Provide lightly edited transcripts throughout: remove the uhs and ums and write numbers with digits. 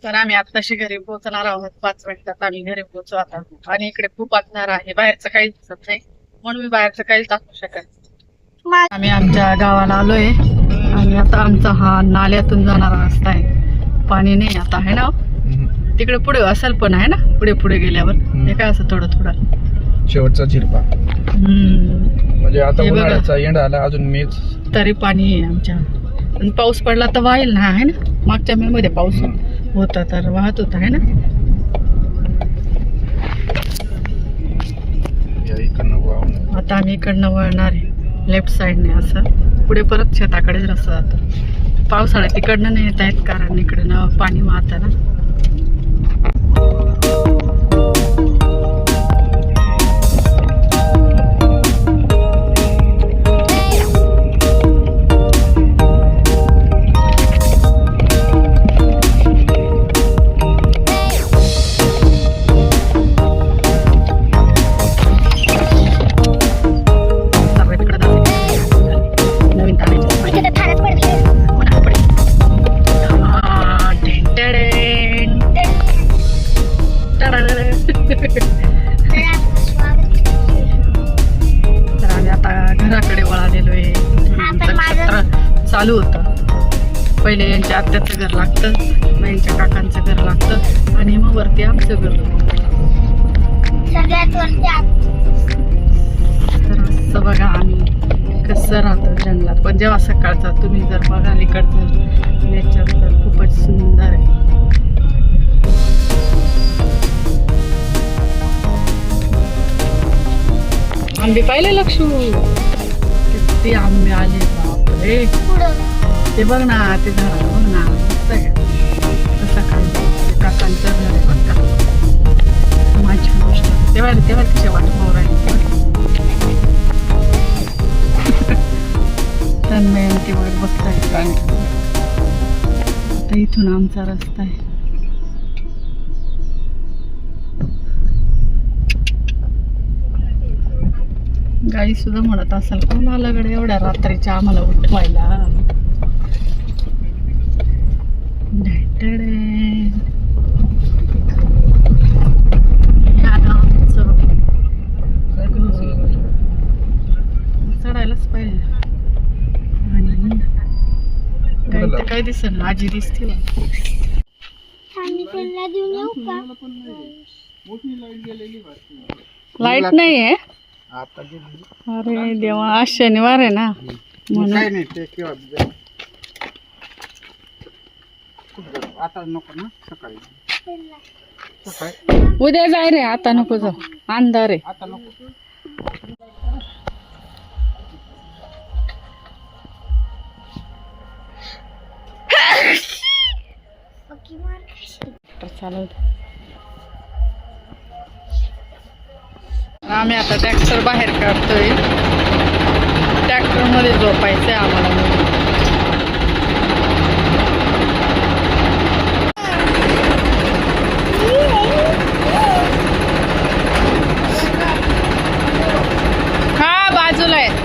तर आम्ही आत्ताशी घरी पोहोचणार आहोत. 5 मिनिटात आम्ही घरी पोहोचू आता. आणि इकडे खूप अंधार आहे, बाहेरचं काही दिसत नाही म्हणून मी बाहेरचं काहीच दाखवू शकत. आम्ही आमच्या गावाला आलोय आणि आता आमचा हा नाल्यातून जाणारा रस्ता आहे. पाणी नाही आता आहे ना. तिकडे पुढे असेल पण आहे ना, पुढे पुढे गेल्यावर हे काय असं थोडं थोडं शेवटचा झिरपा. म्हणजे आता उन्हाळ्याचा एंड आला, अजून मेच तरी पाणी आहे आमच्या. आणि पाऊस पडला तर वाहील ना, आहे ना. मागच्या मे मध्ये पाऊस होता तर वाहत होता आहे ना. आता आम्ही इकडनं वळणार आहे लेफ्ट साईडने, असं पुढे परत शेताकडेच रस्ता जातो. पावसाळ्यात तिकडनं नाही येत आहेत कारण इकडनं पाणी वाहतं ना. तर आम्ही आता घराकडे वळालेलो आहे. चालू होतं. पहिले यांच्या आत्याचं घर लागतं, मग यांच्या काकांचं घर लागतं आणि मग वरती आमचं घर. तर असं बघा आम्ही कसं राहतो जंगलात. पण जेव्हा सकाळचा तुम्ही जर बघाल इकडचं नेचर तर खूपच सुंदर आहे. आंबे पाहिले लक्षू, किती आंबे आले बापरे. ते बघ ना, ते झाड बघ ना, मस्त आहे. तसं काय काकांचं घर आहे बघा. माझी गोष्ट तेव्हा तिच्या वाटपावर आहे. तन्मयंती वर बघताय. आता इथून आमचा रस्ता आहे. गाई सुद्धा म्हणत असेल कोण आलं गड्या एवढ्या रात्रीच्या आम्हाला उठवायला. चढायलाच पाहिजे. आणि गाई तर काय दिसेल, आजी दिसते. लाईट नाही आहे. अरे देवा, आज शनिवार आहे ना म्हणून. उद्या जाय रे, आता नको जाऊ, अंधार आहे. आम्ही आता ट्रॅक्टर बाहेर काढतोय. ट्रॅक्टर मध्ये झोपायचंय आम्हाला. हा बाजूला आहे.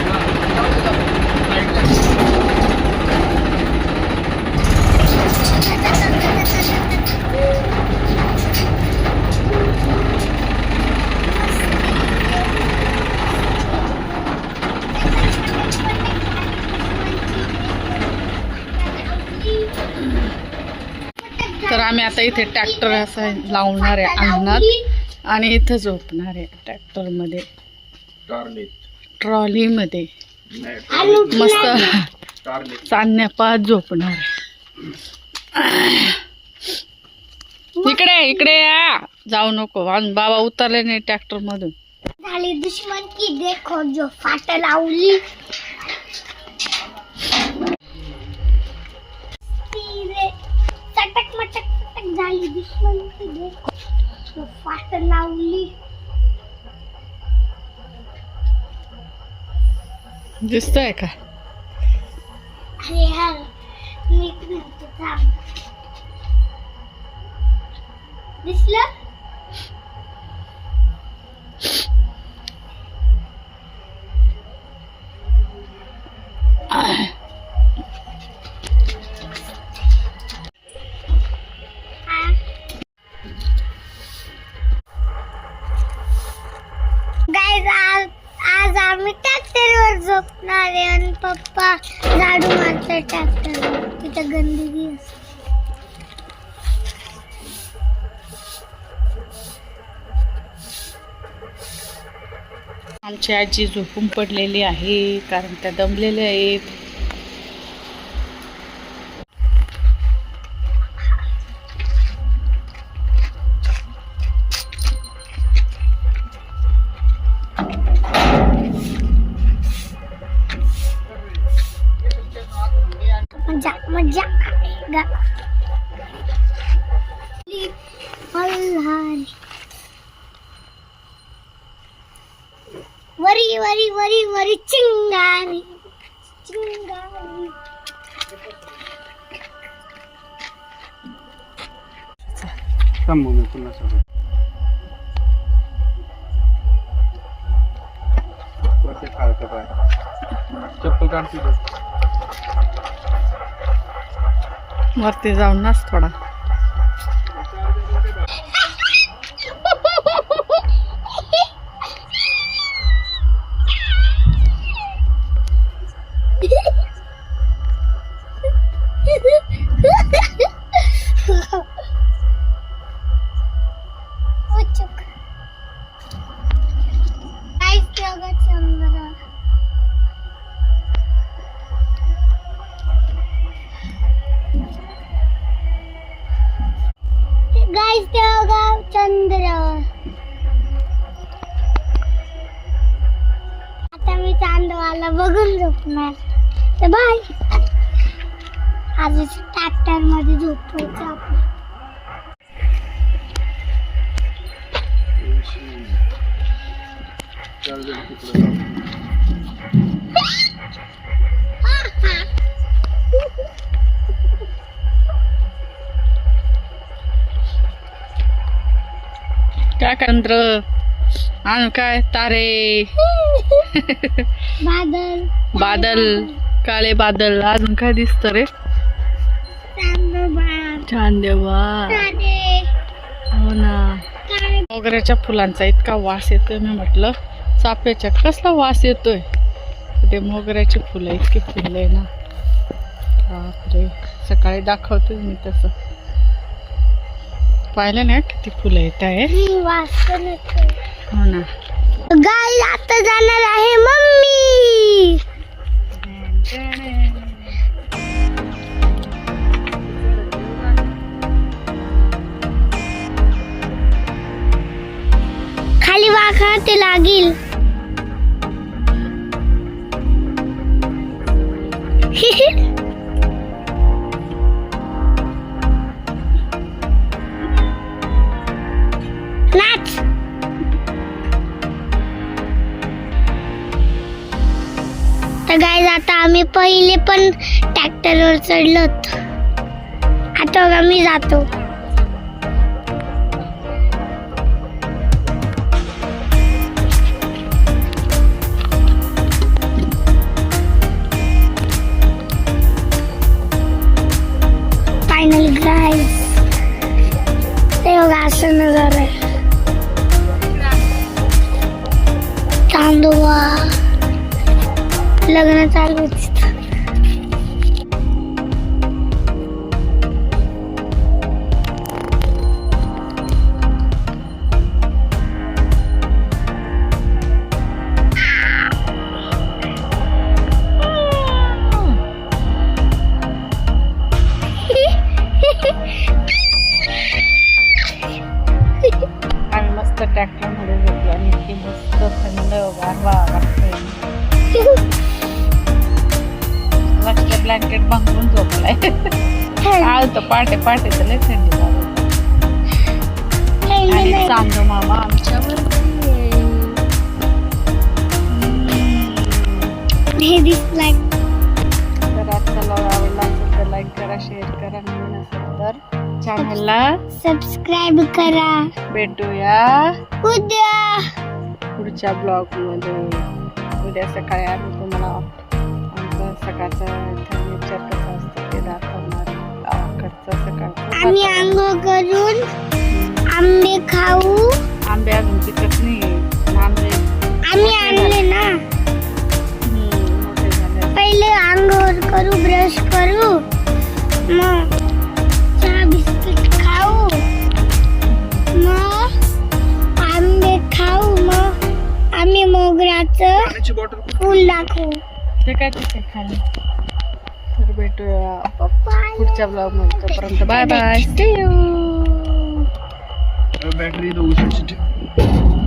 तर आम्ही आता इथे ट्रॅक्टर असं लावणार आहे अंगणात आणि इथं झोपणार आहे ट्रॅक्टर मध्ये, ट्रॉली मध्ये मस्त चांदण्या पाच झोपणार. इकडे इकडे या, जाऊ नको. बाबा उतरले नाही ट्रॅक्टर मधून. झाली दुश्मन की देखो जो फाट लावली. चटक मटक चटक झाली दुश्मन की देखो जो फाट लावली. दिसतंय का? अरे यार नीट नीट थांब. दिसलं? झोपणार आहे आणि पप्पा झाडू मारतात ट्रॅक्टर. तिथं गंदगी असते. आमची आजी झोपून पडलेली आहे कारण त्या दमलेल्या आहेत. मजा मजा आएगा. मल्हारी वरी वरी वरी वरी चिंगारी चिंगारी. थांबू मी पुन्हा सोबत. वरती खालचं पाय. चप्पल काढ तिथे. वरती जाऊन नाच थोडा. गाइस ते होगा चंद्र. आता मी चांदवाला बघून झोपणार. तर बाय. आज ट्रॅक्टर मध्ये झोपायचं आपण. काय चंद्र आणि काय तारे बादल बादल काळे बादल. अजून काय दिसत रे? चांदोबा. हो ना. मोगऱ्याच्या फुलांचा इतका वास येतोय. मी म्हटलं चाफ्याच्या कसला वास येतोय. ते मोगऱ्याची फुलं इतकी फुलले ना. बापरे. सकाळी दाखवते मी तसं. पाहिलं ना किती फुलं येत आहे. हो ना. गाय आता जाणार आहे मम्मी. खाली वाखा ते लागेल. नाच. तर गाईज आता आम्ही पहिले पण ट्रॅक्टरवर चढलो होतो. आता बघा मी जातो. फायनली गाईज ते बघा असं नजर आहे. चांदोबा लग्न चालू होती. आम्ही मस्त ट्रॅक्टर मध्ये घेतलो आणि इतकी मस्त थंड गारवा वाटतोय. लक्ष ब्लँकेट बांधून झोपलाय. आलत पाटे पाटे तर लय थंडी लागली. आणि चांदो मामा आमच्यावर तर आजचा व्लॉग आवडला असेल तर लाईक करा, शेअर करा. नवीन असेल तर चॅनलला सबस्क्राईब करा. भेटूया उद्या पुढच्या ब्लॉग मध्ये. उद्या सकाळी आम्ही तुम्हाला आमचं सकाळचं नेचर कसं असतं ते दाखवणार. गावाकडचं सकाळचं. आम्ही आंघोळ करून आंबे खाऊ. आंबे अजून पिकत नाही. आंबे आम्ही आणले ना. करू, ब्रश करू, मग चहा बिस्किट खाऊ, मग आंबे खाऊ, मग आम्ही मोगऱ्याचं पाण्याची बॉटल फुल दाखवू. ते काय तिथे खाली. तर भेटूया पप्पा पुढच्या ब्लॉग मध्ये. तोपर्यंत bye bye. See you. Battery 200 ची ठेव.